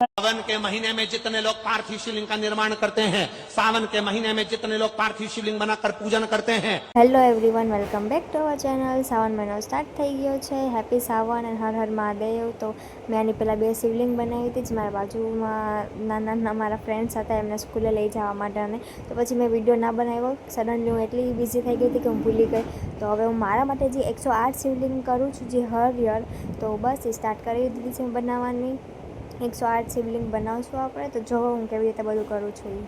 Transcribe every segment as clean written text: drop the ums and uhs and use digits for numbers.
सावन के महीने में जितने लोग पार्थिव शिवलिंग का निर्माण करते हैं, सावन के महीने में जितने लोग पार्थिव शिवलिंग बनाकर पूजन करते हैं। Hello everyone, welcome back to our channel. Sawan મહિનો સ્ટાર્ટ થઈ ગયો છે। Happy Sawan and Har Har Mahadev. તો મેં આની પહેલાં 2 શિવલિંગ બનાવી હતી જ મારા બાજુમાં નાના મારા ફ્રેન્ડ્સ હતા એમને સ્કૂલે લઈ જવા માટે, અને તો પછી મેં વિડીયો ના બનાવ્યો। સડનલી હું એટલી બિઝી થઈ ગઈ હતી કે હું ભૂલી ગઈ। તો હવે હું મારા માટે જે 108 શિવલિંગ કરું છું જે હર યર, તો બસ એ સ્ટાર્ટ કરી દીધી છે બનાવવાની। 108 શિવલિંગ બનાવશું આપણે, તો જો હું કેવી રીતે બધું કરું છું એ।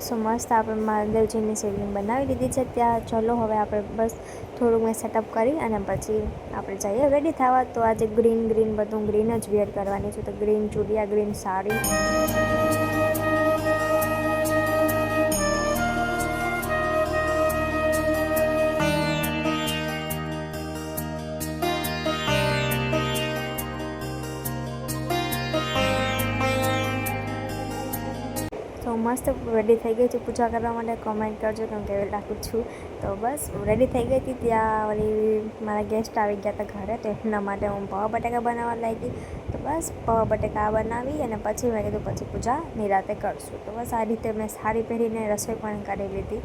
સો મસ્ત આપણે મહાદેવજીની શિવલિંગ બનાવી દીધી છે ત્યાં। ચલો હવે આપણે બસ થોડુંક મેં સેટઅપ કરી અને પછી આપણે જઈએ રેડી થવા। તો આજે ગ્રીન બધું ગ્રીન જ વેર કરવાની છે, તો ગ્રીન ચૂડિયા, ગ્રીન સાડી। તો મસ્ત રેડી થઈ ગઈ છું પૂજા કરવા માટે। કોમેન્ટ કરજો કે હું કેવી લાગું છું। તો બસ રેડી થઈ ગઈ હતી ત્યાં વળી મારા ગેસ્ટ આવી ગયા હતા ઘરે, તો એમના માટે હું પૌવા બટાકા બનાવવા લાગી। તો બસ પૌવા બટાકા બનાવી અને પછી મેં કીધું પછી પૂજા નિરાતે કરશું। તો બસ આ રીતે મેં સાડી પહેરીને રસોઈ પણ કરી લીધી।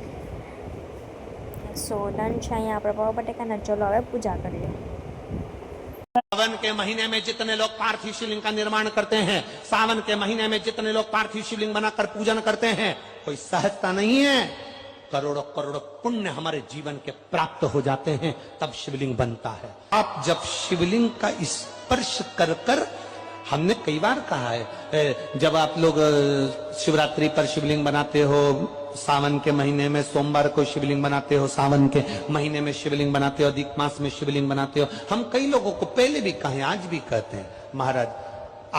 સો ડન છે અહીંયા આપણે પૌવા બટાકાના। ચલો હવે પૂજા કરીએ। सावन के महीने में जितने लोग पार्थिव शिवलिंग का निर्माण करते हैं, सावन के महीने में जितने लोग पार्थिव शिवलिंग बनाकर पूजन करते हैं, कोई सहजता नहीं है। करोड़ों करोड़ों पुण्य हमारे जीवन के प्राप्त हो जाते हैं, तब शिवलिंग बनता है। आप जब शिवलिंग का स्पर्श कर कर, हमने कई बार कहा है, जब आप लोग शिवरात्रि पर शिवलिंग बनाते हो, सावन के महीने में सोमवार को शिवलिंग बनाते हो, सावन के महीने में शिवलिंग बनाते हो, अधिक मास में शिवलिंग बनाते हो, हम कई लोगों को पहले भी कहे, आज भी कहते हैं, महाराज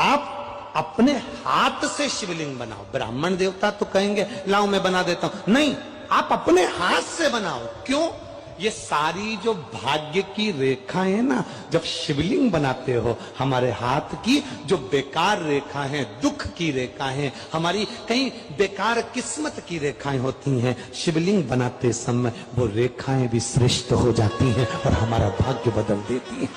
आप अपने हाथ से शिवलिंग बनाओ। ब्राह्मण देवता तो कहेंगे लाओ मैं बना देता हूं, नहीं, आप अपने हाथ से बनाओ। क्यों? ये सारी जो भाग्य की रेखा है ना, जब शिवलिंग बनाते हो, हमारे हाथ की जो बेकार रेखा है, दुख की रेखा है, हमारी कहीं बेकार किस्मत की रेखाएं होती हैं, शिवलिंग बनाते समय वो रेखाएं भी श्रेष्ठ हो जाती हैं और हमारा भाग्य बदल देती हैं।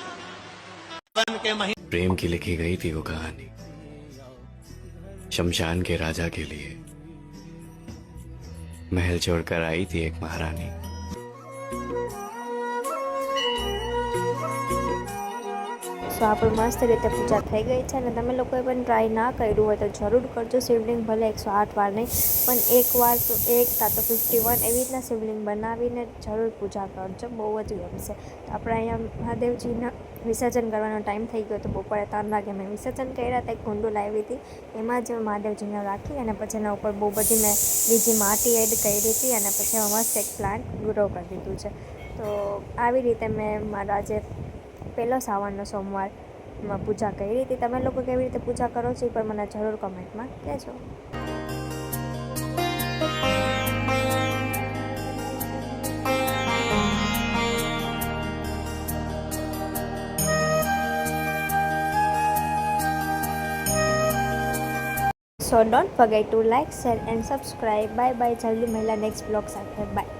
प्रेम की लिखी गई थी वो कहानी, शमशान के राजा के लिए महल छोड़कर आई थी एक महारानी। સો આપણે મસ્ત રીતે પૂજા થઈ ગઈ છે, અને તમે લોકોએ પણ ટ્રાય ના કર્યું હોય તો જરૂર કરજો। શિવલિંગ ભલે 108 વાર નહીં, પણ એક વાર તો એક કાં તો 51 એવી રીતના શિવલિંગ બનાવીને જરૂર પૂજા કરજો, બહુ જ ગમશે। તો આપણે અહીંયા મહાદેવજીના વિસર્જન કરવાનો ટાઈમ થઈ ગયો, તો બપોરે 3 વાગે મેં વિસર્જન કર્યા હતા। એક કુંડું લાવી હતી, એમાં જ મહાદેવજીને રાખી અને પછી એના ઉપર બહુ બધી મેં બીજી માટી એડ કરી હતી અને પછી મસ્ત એક પ્લાન્ટ ગ્રો કરી દીધું છે। તો આવી રીતે મેં મારા જે પહેલો સાવનનો સોમવારમાં પૂજા કરી હતી। તમે લોકો કેવી રીતે પૂજા કરો છો એ પણ મને જરૂર કમેન્ટમાં કહેજો। સો don't forget two like, share and subscribe. Bye bye, જલ્દી મળીએ નેક્સ્ટ બ્લોગ સાથે। બાય।